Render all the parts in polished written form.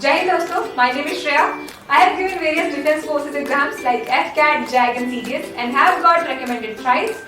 Jai Hind दोस्तों, my name is Shreya. I have given various defense courses exams like FCAT, JAG and CGS and have got recommended thrice.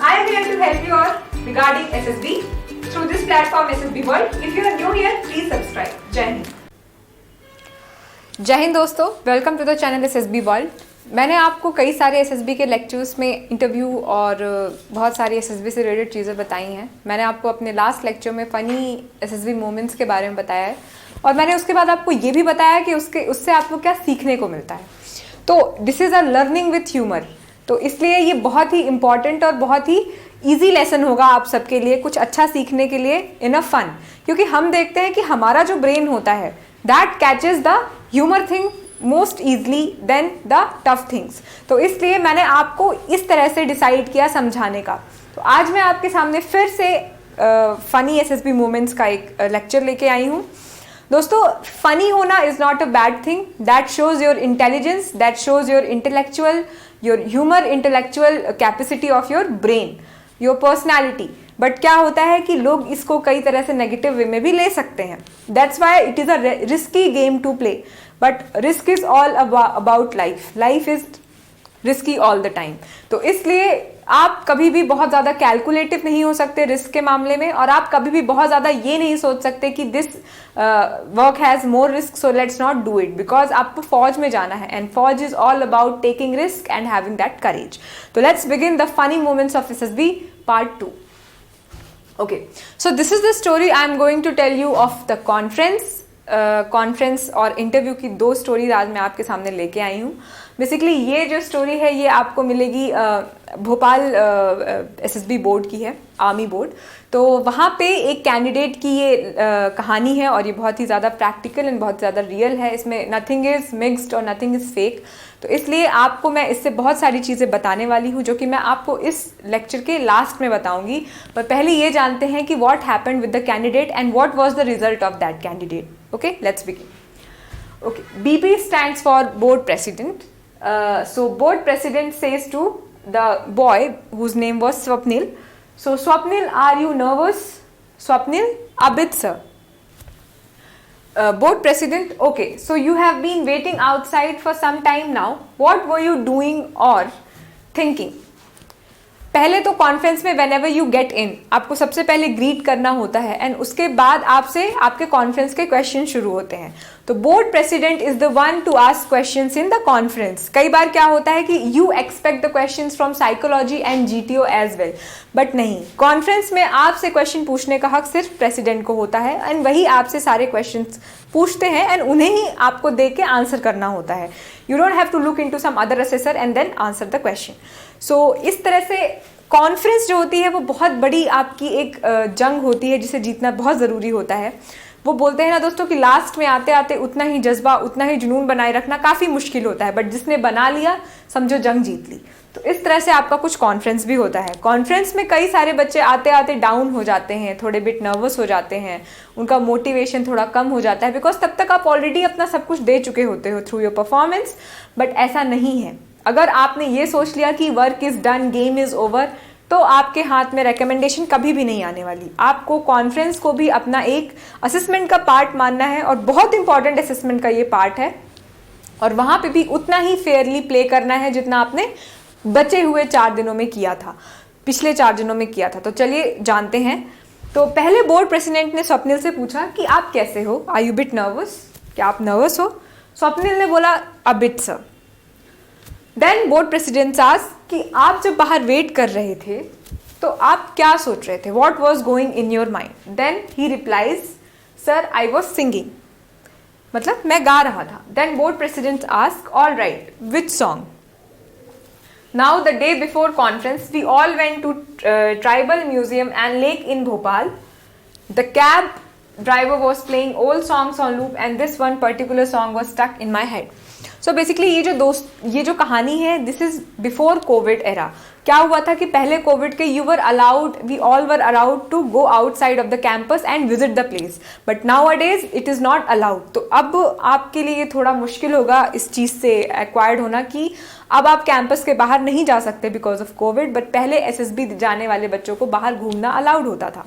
I am here to help you all regarding SSB through this platform SSB World. If you are new here, please subscribe. Jai Hind. जय हिंद दोस्तों, welcome to the channel SSB world. मैंने आपको कई सारे SSB के lectures में interview और बहुत सारी एसएसबी से रिलेटेड चीज़ें बताई हैं। मैंने आपको अपने लास्ट लेक्चर में फ़नी एसएसबी मोमेंट्स के बारे में बताया है और मैंने उसके बाद आपको ये भी बताया कि उससे आपको क्या सीखने को मिलता है। तो this is a learning with humour, तो इसलिए ये बहुत ही इम्पॉर्टेंट और बहुत ही ईजी लेसन होगा आप सबके लिए, कुछ अच्छा सीखने के लिए इन अ फन। क्योंकि हम देखते हैं कि हमारा जो ब्रेन होता है that catches the humour thing most easily then the tough things. तो इसलिए मैंने आपको इस तरह से डिसाइड किया समझाने का। तो आज मैं आपके सामने फिर से फ़नी एसएसबी मोमेंट्स का एक लेक्चर लेके आई हूँ। दोस्तों, फ़नी होना is not a bad thing, that shows your intelligence, that shows your intellectual, your humour intellectual capacity of your brain, your personality. But क्या होता है कि लोग इसको कई तरह से नेगेटिव वे में भी ले सकते हैं। That's why it is a risky game to play, but risk is all about life, life is risky all the time. तो इसलिए आप कभी भी बहुत ज़्यादा कैलकुलेटिव नहीं हो सकते रिस्क के मामले में, और आप कभी भी बहुत ज़्यादा ये नहीं सोच सकते कि this work has more risk so let's not do it, because आपको फौज में जाना है एंड फौज is all about taking risk and having that courage. तो let's begin the funny moments of SSB part 2. Okay, so this is the story I am going to tell you of the conference और interview की दो stories आज मैं आपके सामने लेके आई हूँ। बेसिकली ये जो स्टोरी है ये आपको मिलेगी भोपाल एसएसबी बोर्ड की है, आर्मी बोर्ड। तो वहाँ पे एक कैंडिडेट की ये कहानी है और ये बहुत ही ज़्यादा प्रैक्टिकल एंड बहुत ज़्यादा रियल है। इसमें नथिंग इज़ मिक्स्ड और नथिंग इज़ फेक। तो इसलिए आपको मैं इससे बहुत सारी चीज़ें बताने वाली हूँ जो कि मैं आपको इस लेक्चर के लास्ट में बताऊँगी। पर पहले ये जानते हैं कि what happened with the candidate and what was the result of that candidate. Okay, let's begin. Okay, BP stands for board president. So board president says to the boy whose name was Swapnil. So Swapnil, are you nervous? Swapnil, a bit, sir. Board president, okay. So you have been waiting outside for some time now. What were you doing or thinking? पहले तो conference में whenever you get in आपको सबसे पहले greet करना होता है and उसके बाद आपसे आपके कॉन्फ्रेंस के क्वेश्चन शुरू होते हैं। तो board president is the one to ask questions in the conference. कई बार क्या होता है कि you expect the questions from psychology and GTO as well, but नहीं, कॉन्फ्रेंस में आपसे क्वेश्चन पूछने का हक सिर्फ प्रेसिडेंट को होता है एंड वही आपसे सारे क्वेश्चन पूछते हैं एंड उन्हें ही आपको देख के आंसर करना होता है। You don't have to look into some other assessor and then answer the question. So इस तरह से कॉन्फ्रेंस जो होती है वो बहुत बड़ी आपकी एक जंग होती है जिसे जीतना बहुत ज़रूरी होता है। वो बोलते हैं ना दोस्तों कि लास्ट में आते आते उतना ही जज्बा उतना ही जुनून बनाए रखना काफ़ी मुश्किल होता है, बट जिसने बना लिया समझो जंग जीत ली। तो इस तरह से आपका कुछ कॉन्फ्रेंस भी होता है। कॉन्फ्रेंस में कई सारे बच्चे आते आते डाउन हो जाते हैं, थोड़े बिट नर्वस हो जाते हैं, उनका मोटिवेशन थोड़ा कम हो जाता है, बिकॉज तब तक आप ऑलरेडी अपना सब कुछ दे चुके होते हो थ्रू योर परफॉर्मेंस। बट ऐसा नहीं है। अगर आपने ये सोच लिया कि work is done, game is over, तो आपके हाथ में रिकमेंडेशन कभी भी नहीं आने वाली। आपको कॉन्फ्रेंस को भी अपना एक असेसमेंट का पार्ट मानना है और बहुत इंपॉर्टेंट असेसमेंट का ये पार्ट है, और वहाँ पे भी उतना ही फेयरली प्ले करना है जितना आपने बचे हुए 4 दिनों में किया था, पिछले 4 दिनों में किया था। तो चलिए जानते हैं। तो पहले बोर्ड प्रेसिडेंट ने स्वप्निल से पूछा कि आप कैसे हो, आर यू बिट नर्वस, क्या आप नर्वस हो? स्वप्निल ने बोला a bit sir. Then board president asked कि आप जब बाहर वेट कर रहे थे तो आप क्या सोच रहे थे, what was going in your mind? Then he replies sir I was singing, मतलब मैं गा रहा था। Then board president ask all right which song? Now the day before conference we all went to tribal museum and lake in Bhopal. The cab driver was playing old songs on loop and this one particular song was stuck in my head. So basically ये जो कहानी है this is before COVID era. क्या हुआ था कि पहले Covid के we all were allowed to go outside of the campus and visit the place, but nowadays it is not allowed. तो अब आपके लिए ये थोड़ा मुश्किल होगा इस चीज़ से एक्वायर्ड होना कि अब आप कैंपस के बाहर नहीं जा सकते बिकॉज ऑफ कोविड, बट पहले एसएसबी जाने वाले बच्चों को बाहर घूमना अलाउड होता था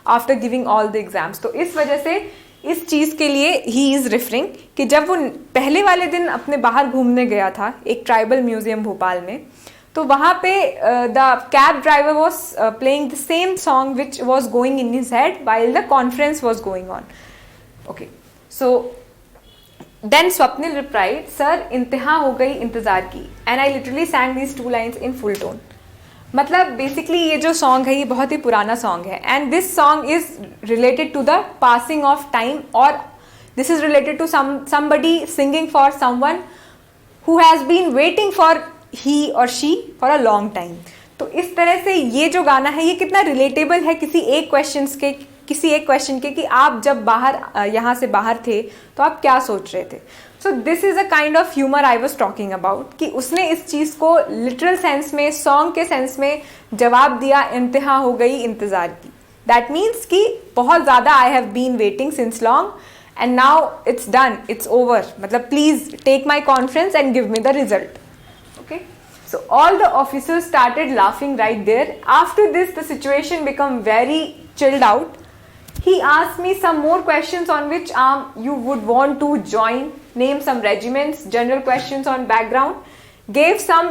after giving all the exams. तो इस वजह से इस चीज़ के लिए ही इज़ रेफरिंग कि जब वो पहले वाले दिन अपने बाहर घूमने गया था एक ट्राइबल म्यूजियम भोपाल में, तो वहाँ पे the cab driver was playing the same song which was going in his head while the conference was going on. Okay, so then Swapnil replied, sir इंतहा हो गई इंतज़ार की, and I literally sang these 2 lines in full tone. मतलब basically ये जो song है ये बहुत ही पुराना सॉन्ग है, and this song is related to the passing of time, और this is related to somebody singing for someone who has been waiting for he और she for a long time. तो इस तरह से ये जो गाना है ये कितना रिलेटेबल है किसी एक क्वेश्चन के कि आप जब बाहर यहाँ से बाहर थे तो आप क्या सोच रहे थे. So this is a kind of humour I was talking about कि उसने इस चीज़ को लिटरल सेंस में, सॉन्ग के सेंस में जवाब दिया, इंतहा हो गई इंतज़ार की. दैट मीन्स कि बहुत ज़्यादा I have been waiting since long and now it's done, it's over. मतलब please take my conference and give me the result. Okay, so all the officers started laughing right there. After this, the situation became very chilled out. He asked me some more questions on which you would want to join. Name some regiments, general questions on background. Gave some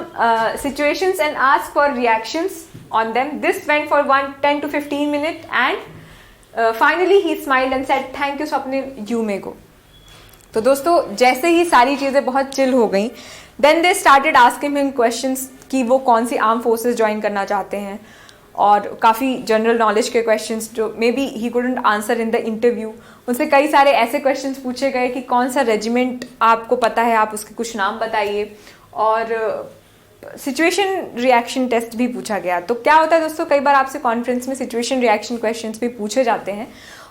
situations and asked for reactions on them. This went for 10 to 15 minutes, and finally he smiled and said, "Thank you, Swapnil. You may go." तो दोस्तों जैसे ही सारी चीज़ें बहुत chill हो गई, then they started asking him questions कि वो कौन सी आर्म फोर्सेस ज्वाइन करना चाहते हैं, और काफ़ी जनरल नॉलेज के क्वेश्चंस जो may be he couldn't answer in the interview. उनसे कई सारे ऐसे क्वेश्चंस पूछे गए कि कौन सा रेजिमेंट आपको पता है, आप उसके कुछ नाम बताइए, और सिचुएशन रिएक्शन टेस्ट भी पूछा गया. तो क्या होता है दोस्तों, कई बार आपसे कॉन्फ्रेंस में सिचुएशन रिएक्शन क्वेश्चंस भी पूछे जाते हैं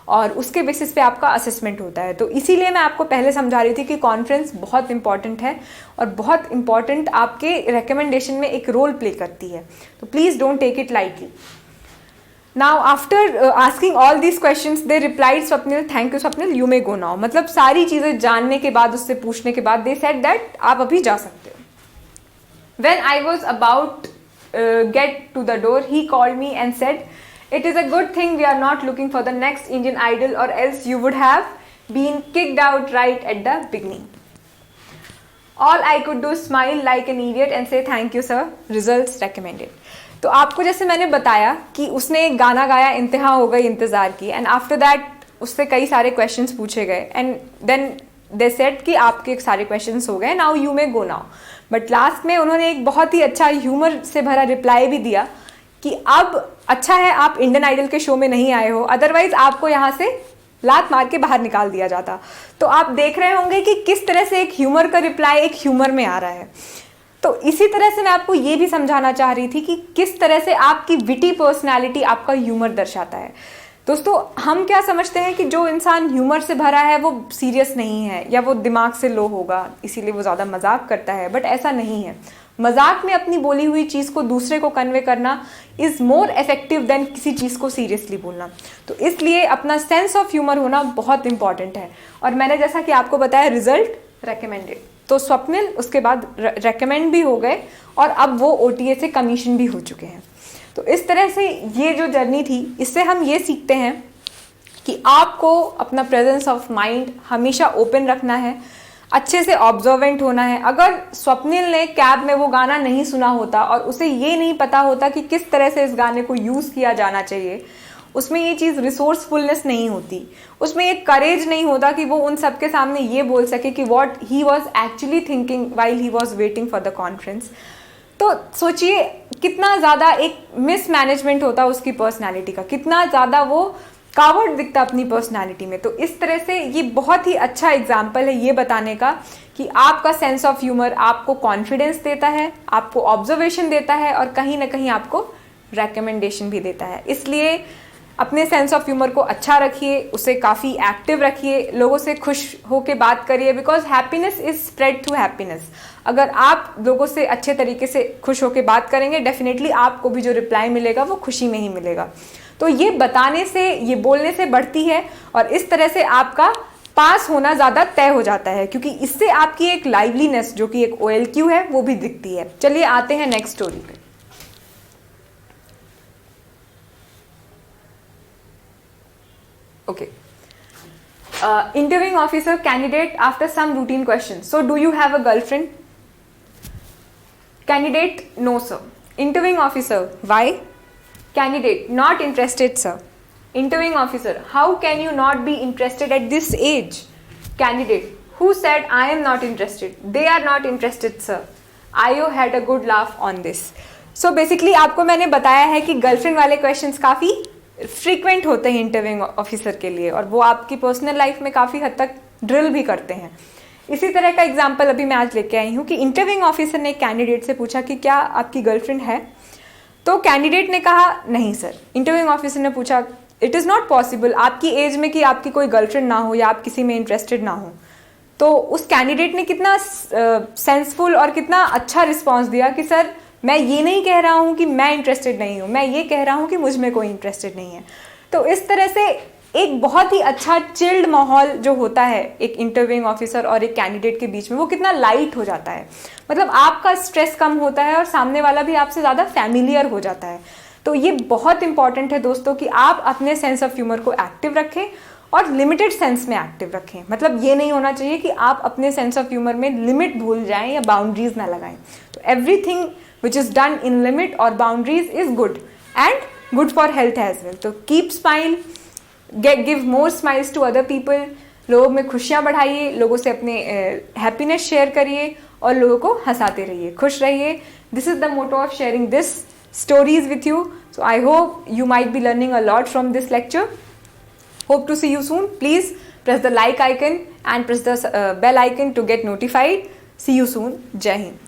और उसके बेसिस पे आपका असेसमेंट होता है. तो इसीलिए मैं आपको पहले समझा रही थी कि कॉन्फ्रेंस बहुत इंपॉर्टेंट है और बहुत इंपॉर्टेंट आपके रिकमेंडेशन में एक रोल प्ले करती है. तो please don't take it lightly. Now after asking all these questions they replied, Swapnil thank you Swapnil, you may go now. मतलब सारी चीज़ें जानने के बाद, उससे पूछने के बाद दे सेड दैट आप अभी जा सकते हो. When I was about get to the door, he called me and said, "It is a good thing we are not looking for the next Indian Idol, or else you would have been kicked out right at the beginning." All I could do smile like an idiot and say, "Thank you sir, results recommended." तो आपको जैसे मैंने बताया कि उसने एक गाना गाया, इंतहा हो गई इंतज़ार की, एंड आफ्टर दैट उससे कई सारे क्वेश्चंस पूछे गए, एंड देन दे सेड कि आपके सारे क्वेश्चंस हो गए, now you may go now. But last में उन्होंने एक बहुत ही अच्छा ह्यूमर से भरा रिप्लाई भी दिया कि अब अच्छा है आप इंडियन आइडल के शो में नहीं आए हो, अदरवाइज आपको यहाँ से लात मार के बाहर निकाल दिया जाता. तो आप देख रहे होंगे कि किस तरह से एक ह्यूमर का रिप्लाई एक ह्यूमर में आ रहा है. तो इसी तरह से मैं आपको ये भी समझाना चाह रही थी कि किस तरह से आपकी विटी पर्सनैलिटी आपका ह्यूमर दर्शाता है. दोस्तों हम क्या समझते हैं कि जो इंसान ह्यूमर से भरा है वो सीरियस नहीं है, या वो दिमाग से लो होगा इसीलिए वो ज़्यादा मजाक करता है, बट ऐसा नहीं है. मजाक में अपनी बोली हुई चीज़ को दूसरे को कन्वे करना इज़ मोर इफेक्टिव देन किसी चीज़ को सीरियसली बोलना. तो इसलिए अपना सेंस ऑफ ह्यूमर होना बहुत इंपॉर्टेंट है. और मैंने जैसा कि आपको बताया, रिजल्ट रेकमेंडेड. तो स्वप्निल उसके बाद रेकमेंड भी हो गए और अब वो OTA से कमीशन भी हो चुके हैं. तो इस तरह से ये जो जर्नी थी, इससे हम ये सीखते हैं कि आपको अपना प्रेजेंस ऑफ माइंड हमेशा ओपन रखना है, अच्छे से ऑब्जर्वेंट होना है. अगर स्वप्निल ने कैब में वो गाना नहीं सुना होता और उसे ये नहीं पता होता कि किस तरह से इस गाने को यूज़ किया जाना चाहिए, उसमें ये चीज़ रिसोर्सफुलनेस नहीं होती, उसमें ये करेज नहीं होता कि वो उन सबके सामने ये बोल सके कि what he was actually thinking while he was waiting for the conference. तो सोचिए कितना ज़्यादा एक मिसमैनेजमेंट होता उसकी पर्सनालिटी का, कितना ज़्यादा वो कावर्ड दिखता अपनी पर्सनालिटी में. तो इस तरह से ये बहुत ही अच्छा एग्जाम्पल है ये बताने का कि आपका सेंस ऑफ ह्यूमर आपको कॉन्फिडेंस देता है, आपको ऑब्जर्वेशन देता है और कहीं ना कहीं आपको रेकमेंडेशन भी देता है. इसलिए अपने सेंस ऑफ ह्यूमर को अच्छा रखिए, उसे काफ़ी एक्टिव रखिए, लोगों से खुश होकर बात करिए, because happiness is spread through happiness. अगर आप लोगों से अच्छे तरीके से खुश होकर बात करेंगे, डेफिनेटली आपको भी जो रिप्लाई मिलेगा वो खुशी में ही मिलेगा. तो ये बताने से, ये बोलने से बढ़ती है और इस तरह से आपका पास होना ज़्यादा तय हो जाता है, क्योंकि इससे आपकी एक लाइवलीनेस जो कि एक OLQ है वो भी दिखती है. चलिए आते हैं नेक्स्ट स्टोरी पे. Okay, interviewing officer candidate after some routine questions. So do you have a girlfriend? Candidate, no sir. Interviewing officer, why? Candidate, not interested sir. Interviewing officer, how can you not be interested at this age? Candidate, who said I am not interested? They are not interested sir. IO had a good laugh on this. So basically आपको मैंने बताया है कि girlfriend वाले questions काफ़ी frequent होते हैं interviewing officer के लिए, और वो आपकी पर्सनल लाइफ में काफ़ी हद तक ड्रिल भी करते हैं. इसी तरह का एग्जाम्पल अभी मैं आज लेके आई हूँ कि इंटरव्यूइंग ऑफिसर ने कैंडिडेट से पूछा कि क्या आपकी गर्लफ्रेंड है, तो कैंडिडेट ने कहा नहीं सर. इंटरव्यूइंग ऑफिसर ने पूछा इट इज़ नॉट पॉसिबल आपकी एज में कि आपकी कोई गर्लफ्रेंड ना हो या आप किसी में इंटरेस्टेड ना हो. तो उस कैंडिडेट ने कितना सेंसफुल और कितना अच्छा रिस्पॉन्स दिया कि सर मैं ये नहीं कह रहा हूँ कि मैं इंटरेस्टेड नहीं हूँ, मैं ये कह रहा हूँ कि मुझ में कोई इंटरेस्टेड नहीं है. तो इस तरह से एक बहुत ही अच्छा चिल्ड माहौल जो होता है एक इंटरव्यूइंग ऑफिसर और एक कैंडिडेट के बीच में, वो कितना लाइट हो जाता है. मतलब आपका स्ट्रेस कम होता है और सामने वाला भी आपसे ज़्यादा फैमिलियर हो जाता है. तो ये बहुत इंपॉर्टेंट है दोस्तों कि आप अपने सेंस ऑफ ह्यूमर को एक्टिव रखें और लिमिटेड सेंस में एक्टिव रखें. मतलब ये नहीं होना चाहिए कि आप अपने सेंस ऑफ ह्यूमर में लिमिट भूल जाएं या बाउंड्रीज ना लगाएं. तो everything which is done in limit और boundaries is good and good for health as well. तो keep smile, give more smiles to other people. लोगों में खुशियाँ बढ़ाइए, लोगों से अपने हैप्पीनेस शेयर करिए और लोगों को हंसाते रहिए, खुश रहिए. This is the motto of sharing this stories with you. So I hope you might be learning a lot from this lecture. Hope to see you soon. Please press the like icon and press the bell icon to get notified. See you soon. Jai Hind.